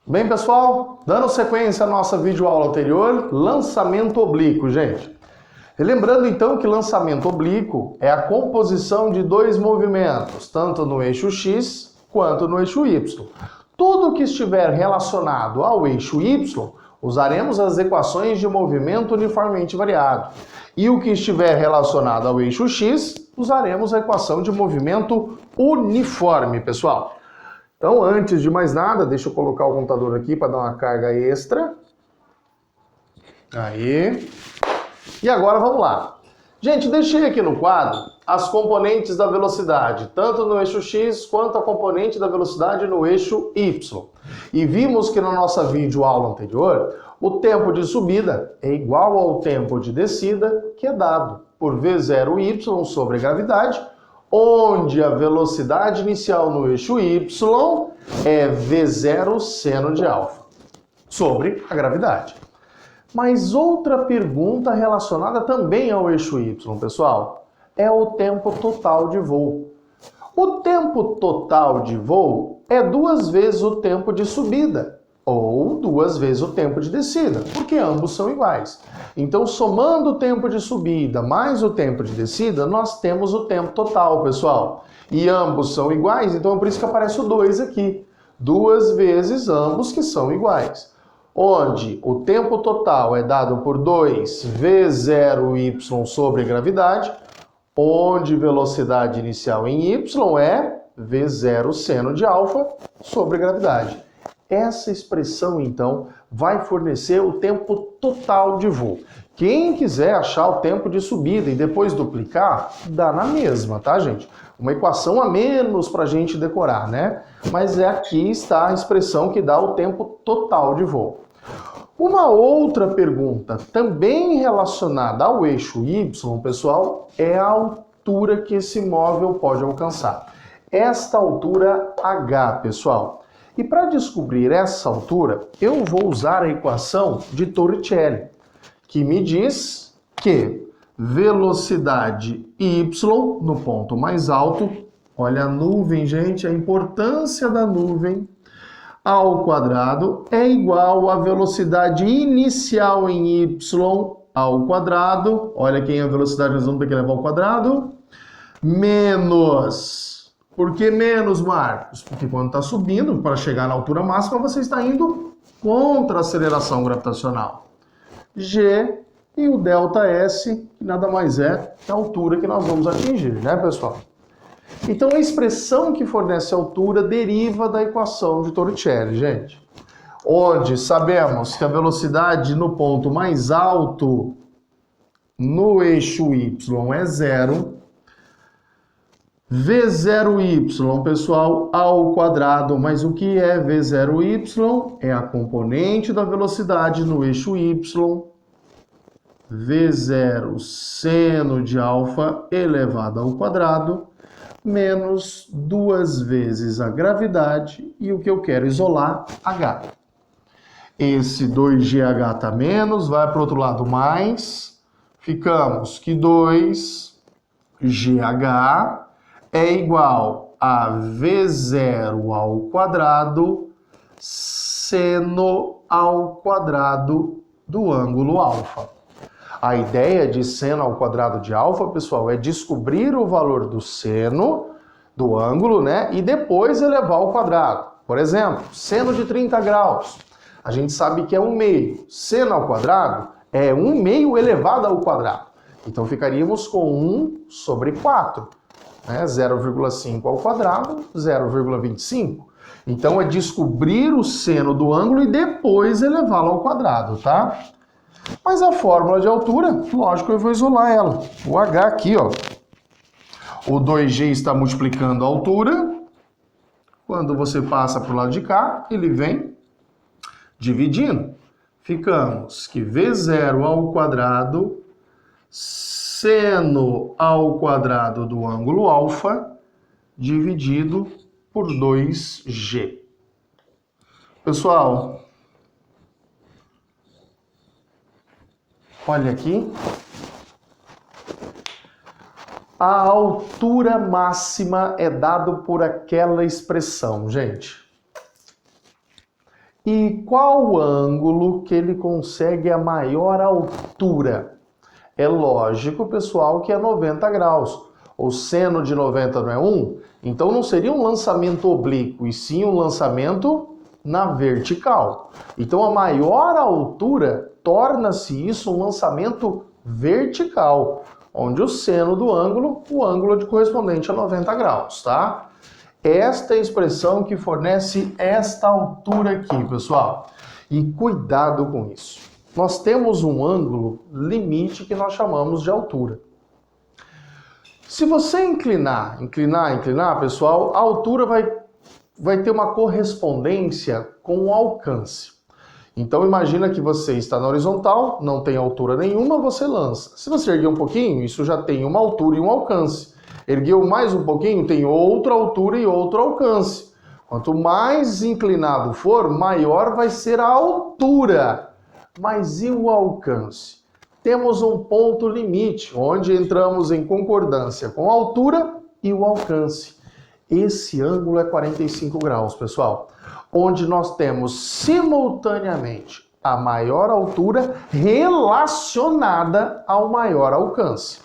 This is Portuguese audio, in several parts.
Bem, pessoal, dando sequência à nossa videoaula anterior, lançamento oblíquo, gente. Lembrando então que lançamento oblíquo é a composição de dois movimentos, tanto no eixo X quanto no eixo Y. Tudo que estiver relacionado ao eixo Y, usaremos as equações de movimento uniformemente variado. E o que estiver relacionado ao eixo X, usaremos a equação de movimento uniforme, pessoal. Então, antes de mais nada, deixa eu colocar o computador aqui para dar uma carga extra. Aí. E agora vamos lá. Gente, deixei aqui no quadro as componentes da velocidade, tanto no eixo X quanto a componente da velocidade no eixo Y. E vimos que na nossa videoaula anterior, o tempo de subida é igual ao tempo de descida, que é dado por V0y sobre a gravidade, onde a velocidade inicial no eixo Y é V0 seno de alfa, sobre a gravidade. Mas outra pergunta relacionada também ao eixo Y, pessoal, é o tempo total de voo. O tempo total de voo é 2 vezes o tempo de subida, ou 2 vezes o tempo de descida, porque ambos são iguais. Então, somando o tempo de subida mais o tempo de descida, nós temos o tempo total, pessoal. E ambos são iguais, então é por isso que aparece o 2 aqui. 2 vezes ambos que são iguais. Onde o tempo total é dado por 2 V0y sobre gravidade, onde velocidade inicial em y é V0 seno de alfa sobre gravidade. Essa expressão, então, vai fornecer o tempo total de voo. Quem quiser achar o tempo de subida e depois duplicar, dá na mesma, tá, gente? Uma equação a menos para a gente decorar, né? Mas aqui está a expressão que dá o tempo total de voo. Uma outra pergunta, também relacionada ao eixo Y, pessoal, é a altura que esse móvel pode alcançar. Esta altura H, pessoal. E para descobrir essa altura, eu vou usar a equação de Torricelli, que me diz que velocidade y no ponto mais alto, olha a nuvem, gente, a importância da nuvem, ao quadrado é igual à velocidade inicial em y ao quadrado, olha quem é a velocidade nós vamos ter que levar ao quadrado, menos. Por que menos, Marcos? Porque quando está subindo, para chegar na altura máxima, você está indo contra a aceleração gravitacional. G e o ΔS, que nada mais é que a altura que nós vamos atingir, né, pessoal? Então, a expressão que fornece a altura deriva da equação de Torricelli, gente. Onde sabemos que a velocidade no ponto mais alto no eixo Y é 0. V0y, pessoal, ao quadrado. Mas o que é V0y? É a componente da velocidade no eixo Y. V0 seno de alfa elevado ao quadrado, menos 2 vezes a gravidade, e o que eu quero isolar, H. Esse 2GH tá menos, vai para o outro lado mais, ficamos que 2GH é igual a V0 ao quadrado seno ao quadrado do ângulo alfa. A ideia de seno ao quadrado de alfa, pessoal, é descobrir o valor do seno, do ângulo, né? E depois elevar ao quadrado. Por exemplo, seno de 30 graus. A gente sabe que é 1/2. Seno ao quadrado é 1/2 elevado ao quadrado. Então ficaríamos com 1 sobre 4. Né? 0,5 ao quadrado, 0,25. Então é descobrir o seno do ângulo e depois elevá-lo ao quadrado, tá? Mas a fórmula de altura, lógico, eu vou isolar ela. O H aqui, ó. O 2G está multiplicando a altura. Quando você passa para o lado de cá, ele vem dividindo. Ficamos que V0 ao quadrado seno ao quadrado do ângulo alfa dividido por 2G. Pessoal, olha aqui. A altura máxima é dado por aquela expressão, gente. E qual ângulo que ele consegue a maior altura? É lógico, pessoal, que é 90 graus. O seno de 90 não é 1? Então não seria um lançamento oblíquo, e sim um lançamento na vertical. Então a maior altura torna-se isso um lançamento vertical, onde o seno do ângulo, o ângulo de correspondente a 90 graus, tá? Esta é a expressão que fornece esta altura aqui, pessoal. E cuidado com isso. Nós temos um ângulo limite que nós chamamos de altura. Se você inclinar, pessoal, a altura vai ter uma correspondência com o alcance. Então imagina que você está na horizontal, não tem altura nenhuma, você lança. Se você erguer um pouquinho, isso já tem uma altura e um alcance. Ergueu mais um pouquinho, tem outra altura e outro alcance. Quanto mais inclinado for, maior vai ser a altura. Mas e o alcance? Temos um ponto limite, onde entramos em concordância com a altura e o alcance. Esse ângulo é 45 graus, pessoal, onde nós temos simultaneamente a maior altura relacionada ao maior alcance.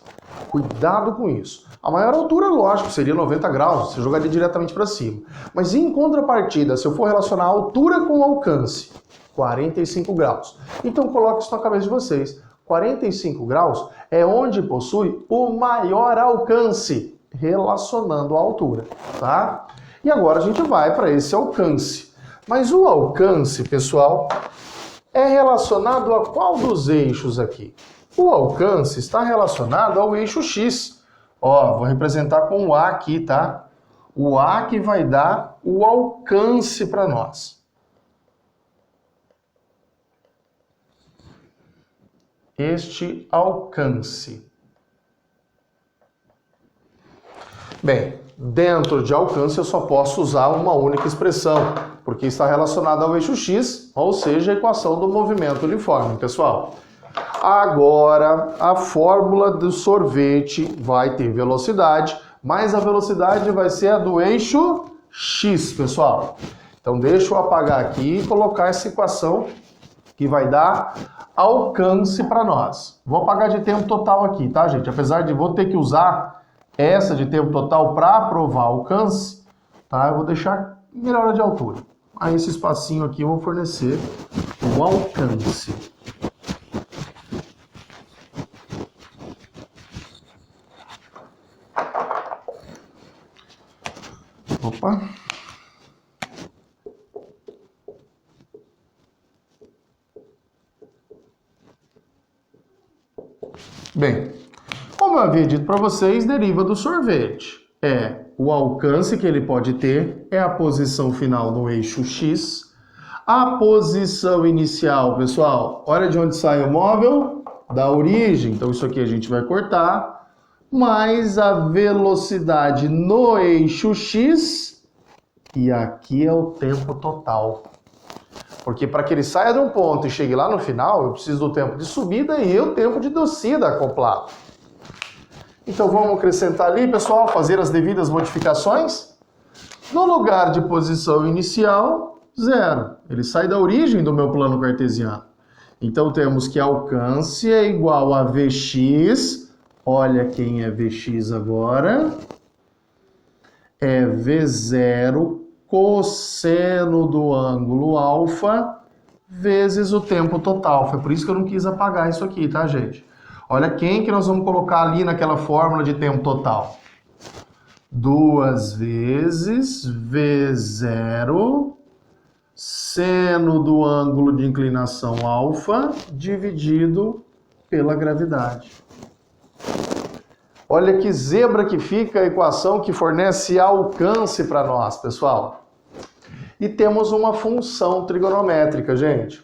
Cuidado com isso. A maior altura, lógico, seria 90 graus, você jogaria diretamente para cima. Mas em contrapartida, se eu for relacionar a altura com o alcance, 45 graus. Então coloque isso na cabeça de vocês. 45 graus é onde possui o maior alcance, relacionando a altura, tá? E agora a gente vai para esse alcance. Mas o alcance, pessoal, é relacionado a qual dos eixos aqui? O alcance está relacionado ao eixo X. Ó, vou representar com o A aqui, tá? O A que vai dar o alcance para nós. Este alcance. Bem, dentro de alcance eu só posso usar uma única expressão, porque está relacionado ao eixo X, ou seja, a equação do movimento uniforme, pessoal. Agora, a fórmula do sorvete vai ter velocidade, mas a velocidade vai ser a do eixo X, pessoal. Então, deixa eu apagar aqui e colocar essa equação que vai dar alcance para nós. Vou apagar de tempo total aqui, tá, gente? Apesar de vou ter que usar essa de tempo total para provar alcance, tá? Eu vou deixar melhor a de altura. Aí esse espacinho aqui eu vou fornecer o alcance. Opa. Bem, como eu havia dito para vocês, deriva do sorvete. É o alcance que ele pode ter, é a posição final no eixo X. A posição inicial, pessoal, olha de onde sai o móvel? Da origem. Então isso aqui a gente vai cortar. Mais a velocidade no eixo X. E aqui é o tempo total. Porque para que ele saia de um ponto e chegue lá no final, eu preciso do tempo de subida e o tempo de descida acoplado. Então vamos acrescentar ali, pessoal, fazer as devidas modificações. No lugar de posição inicial, 0. Ele sai da origem do meu plano cartesiano. Então temos que alcance é igual a Vx. Olha quem é Vx agora. É V0 cosseno do ângulo alfa vezes o tempo total. Foi por isso que eu não quis apagar isso aqui, tá, gente? Olha quem que nós vamos colocar ali naquela fórmula de tempo total. 2 vezes V0 seno do ângulo de inclinação alfa dividido pela gravidade. Olha que zebra que fica a equação que fornece alcance para nós, pessoal. E temos uma função trigonométrica, gente.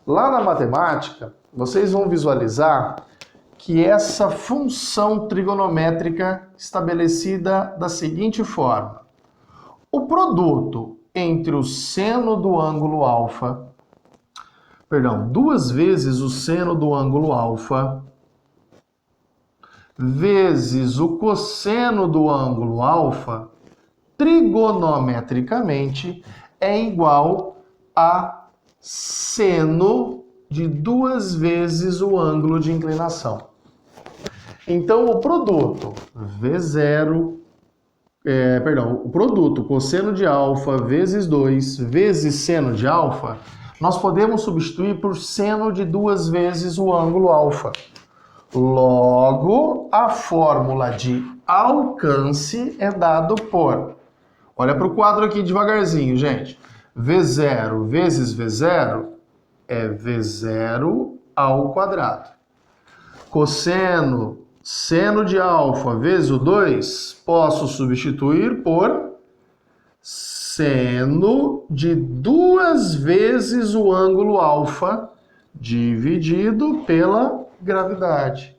Lá na matemática, vocês vão visualizar que essa função trigonométrica estabelecida da seguinte forma. O produto entre o seno do ângulo alfa, 2 vezes o seno do ângulo alfa, vezes o cosseno do ângulo alfa, trigonometricamente, é igual a seno de 2 vezes o ângulo de inclinação. Então, o produto o produto cosseno de alfa vezes 2 vezes seno de alfa, nós podemos substituir por seno de 2 vezes o ângulo alfa. Logo, a fórmula de alcance é dado por... Olha para o quadro aqui devagarzinho, gente. V0 vezes V0 é V0 ao quadrado. Cosseno seno de alfa vezes o 2, posso substituir por seno de 2 vezes o ângulo alfa dividido pela gravidade.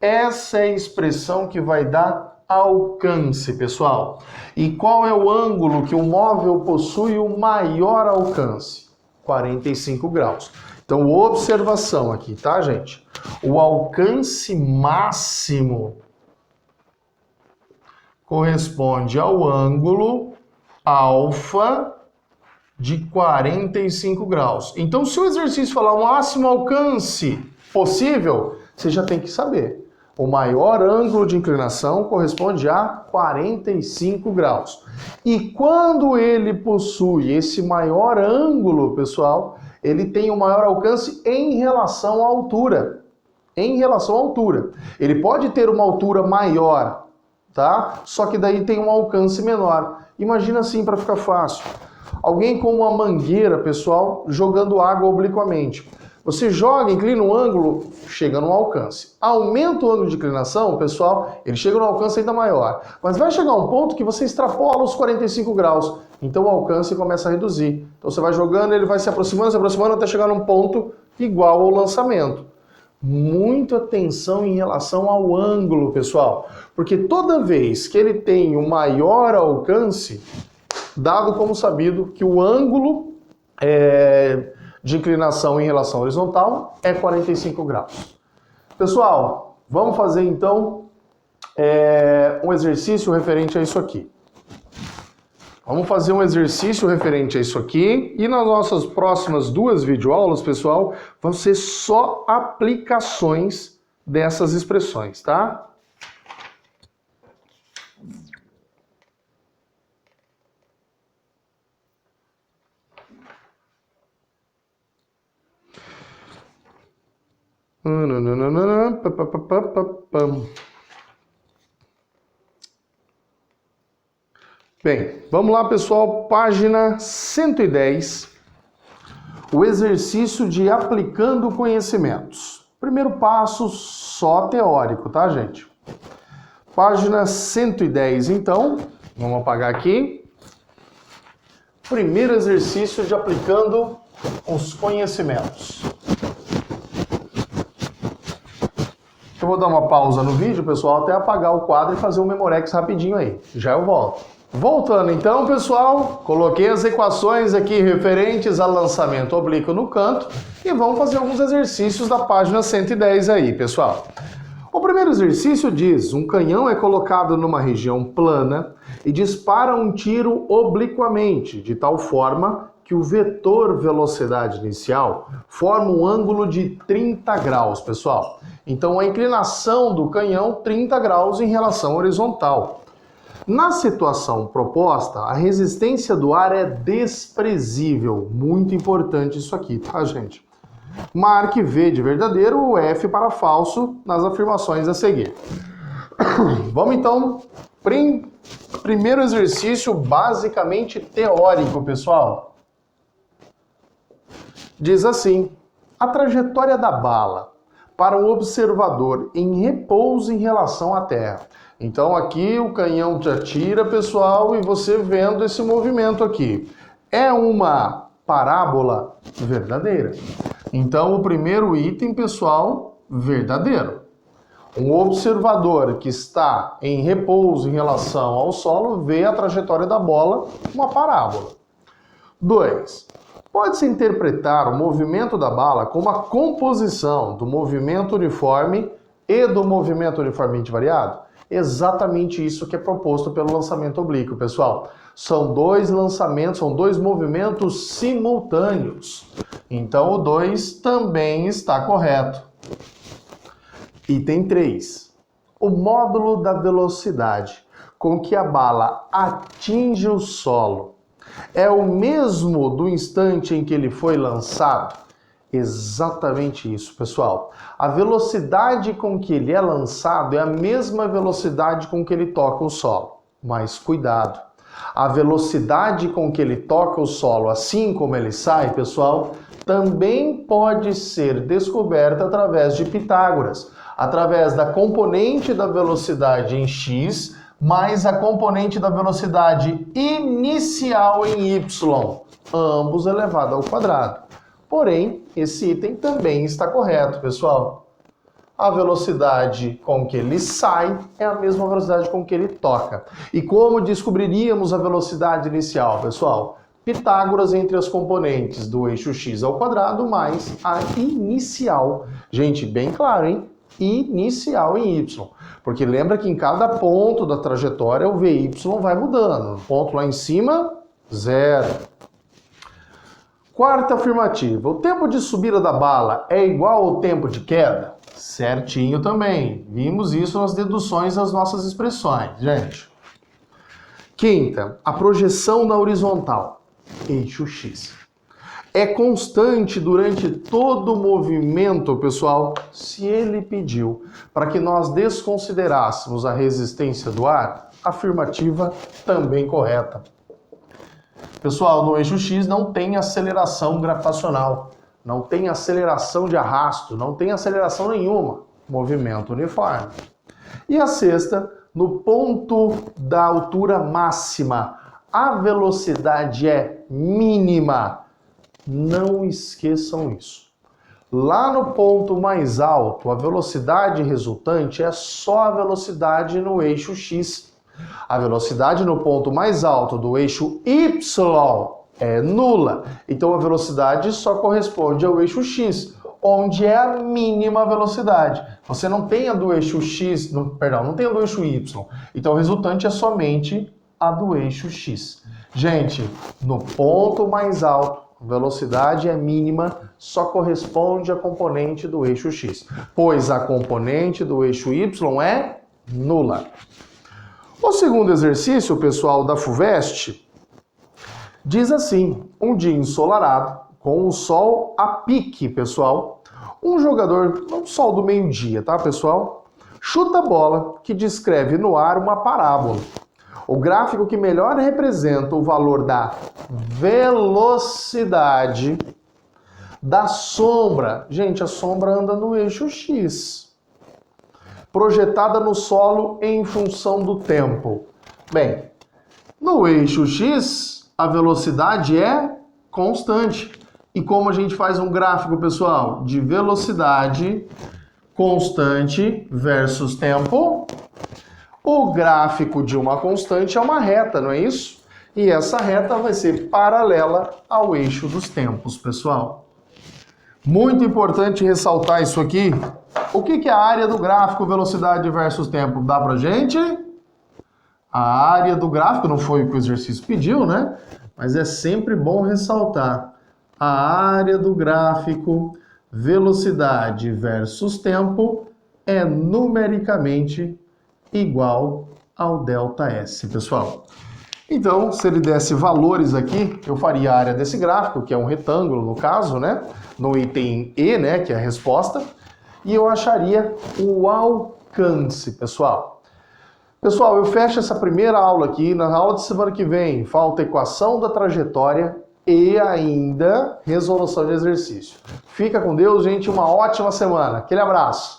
Essa é a expressão que vai dar alcance, pessoal. E qual é o ângulo que o móvel possui o maior alcance? 45 graus. Então, observação aqui, tá, gente? O alcance máximo corresponde ao ângulo alfa de 45 graus. Então, se o exercício falar o máximo alcance possível, você já tem que saber. O maior ângulo de inclinação corresponde a 45 graus. E quando ele possui esse maior ângulo, pessoal, ele tem o maior alcance em relação à altura. Em relação à altura. Ele pode ter uma altura maior, tá? Só que daí tem um alcance menor. Imagina assim para ficar fácil. Alguém com uma mangueira, pessoal, jogando água obliquamente. Você joga, inclina o ângulo, chega no alcance. Aumenta o ângulo de inclinação, pessoal, ele chega no alcance ainda maior. Mas vai chegar um ponto que você extrapola os 45 graus. Então o alcance começa a reduzir. Então você vai jogando, ele vai se aproximando até chegar num ponto igual ao lançamento. Muita atenção em relação ao ângulo, pessoal. Porque toda vez que ele tem o maior alcance, dado como sabido que o ângulo de inclinação em relação à horizontal é 45 graus. Pessoal, vamos fazer então um exercício referente a isso aqui. Vamos fazer um exercício referente a isso aqui e nas nossas próximas 2 videoaulas, pessoal, vão ser só aplicações dessas expressões, tá? Bem, vamos lá, pessoal, página 110, o exercício de aplicando conhecimentos. Primeiro passo só teórico, tá, gente? Página 110, então, vamos apagar aqui. Primeiro exercício de aplicando os conhecimentos. Eu vou dar uma pausa no vídeo, pessoal, até apagar o quadro e fazer um Memorex rapidinho aí. Já eu volto. Voltando então, pessoal, coloquei as equações aqui referentes a lançamento oblíquo no canto e vamos fazer alguns exercícios da página 110 aí, pessoal. O primeiro exercício diz: um canhão é colocado numa região plana e dispara um tiro obliquamente, de tal forma que o vetor velocidade inicial forma um ângulo de 30 graus, pessoal. Então a inclinação do canhão 30 graus em relação horizontal. Na situação proposta, a resistência do ar é desprezível. Muito importante isso aqui, tá, gente? Marque V de verdadeiro ou F para falso nas afirmações a seguir. Vamos então, primeiro exercício basicamente teórico, pessoal. Diz assim: a trajetória da bala para o observador em repouso em relação à Terra. Então aqui o canhão te atira, pessoal, e você vendo esse movimento aqui. É uma parábola verdadeira. Então o primeiro item, pessoal, verdadeiro. Um observador que está em repouso em relação ao solo vê a trajetória da bola, uma parábola. 2. Pode-se interpretar o movimento da bala como a composição do movimento uniforme e do movimento uniformemente variado? Exatamente isso que é proposto pelo lançamento oblíquo, pessoal. São dois lançamentos, são dois movimentos simultâneos. Então o 2 também está correto. Item 3. O módulo da velocidade com que a bala atinge o solo é o mesmo do instante em que ele foi lançado? Exatamente isso, pessoal. A velocidade com que ele é lançado é a mesma velocidade com que ele toca o solo. Mas cuidado, a velocidade com que ele toca o solo, assim como ele sai, pessoal, também pode ser descoberta através de Pitágoras, através da componente da velocidade em x mais a componente da velocidade inicial em y, ambos elevado ao quadrado. Porém, esse item também está correto, pessoal. A velocidade com que ele sai é a mesma velocidade com que ele toca. E como descobriríamos a velocidade inicial, pessoal? Pitágoras entre as componentes do eixo x ao quadrado mais a inicial. Gente, bem claro, hein? Inicial em y. Porque lembra que em cada ponto da trajetória o VY vai mudando. O ponto lá em cima, 0. Quarta afirmativa. O tempo de subida da bala é igual ao tempo de queda? Certinho também. Vimos isso nas deduções das nossas expressões, gente. Quinta. A projeção na horizontal. Eixo X. É constante durante todo o movimento, pessoal, se ele pediu para que nós desconsiderássemos a resistência do ar, afirmativa também correta. Pessoal, no eixo X não tem aceleração gravitacional, não tem aceleração de arrasto, não tem aceleração nenhuma, movimento uniforme. E a sexta, no ponto da altura máxima, a velocidade é mínima. Não esqueçam isso. Lá no ponto mais alto, a velocidade resultante é só a velocidade no eixo X. A velocidade no ponto mais alto do eixo Y é nula. Então a velocidade só corresponde ao eixo X, onde é a mínima velocidade. Você não tem a do eixo X, não tem a do eixo Y. Então o resultante é somente a do eixo X. Gente, no ponto mais alto, a velocidade é mínima, só corresponde à componente do eixo X, pois a componente do eixo Y é nula. O segundo exercício, pessoal, da FUVEST, diz assim: um dia ensolarado, com o sol a pique, pessoal, um jogador, no sol do meio-dia, tá, pessoal? Chuta a bola que descreve no ar uma parábola. O gráfico que melhor representa o valor da velocidade da sombra. Gente, a sombra anda no eixo X. Projetada no solo em função do tempo. Bem, no eixo X, a velocidade é constante. E como a gente faz um gráfico, pessoal, de velocidade constante versus tempo, o gráfico de uma constante é uma reta, não é isso? E essa reta vai ser paralela ao eixo dos tempos, pessoal. Muito importante ressaltar isso aqui. O que é a área do gráfico velocidade versus tempo? Dá pra gente? A área do gráfico, não foi o que o exercício pediu, né? Mas é sempre bom ressaltar. A área do gráfico velocidade versus tempo é numericamente igual ao ΔS, pessoal. Então, se ele desse valores aqui, eu faria a área desse gráfico, que é um retângulo no caso, né? No item E, né, que é a resposta, e eu acharia o alcance, pessoal. Pessoal, eu fecho essa primeira aula aqui. Na aula de semana que vem, falta equação da trajetória e ainda resolução de exercício. Fica com Deus, gente, uma ótima semana. Aquele abraço!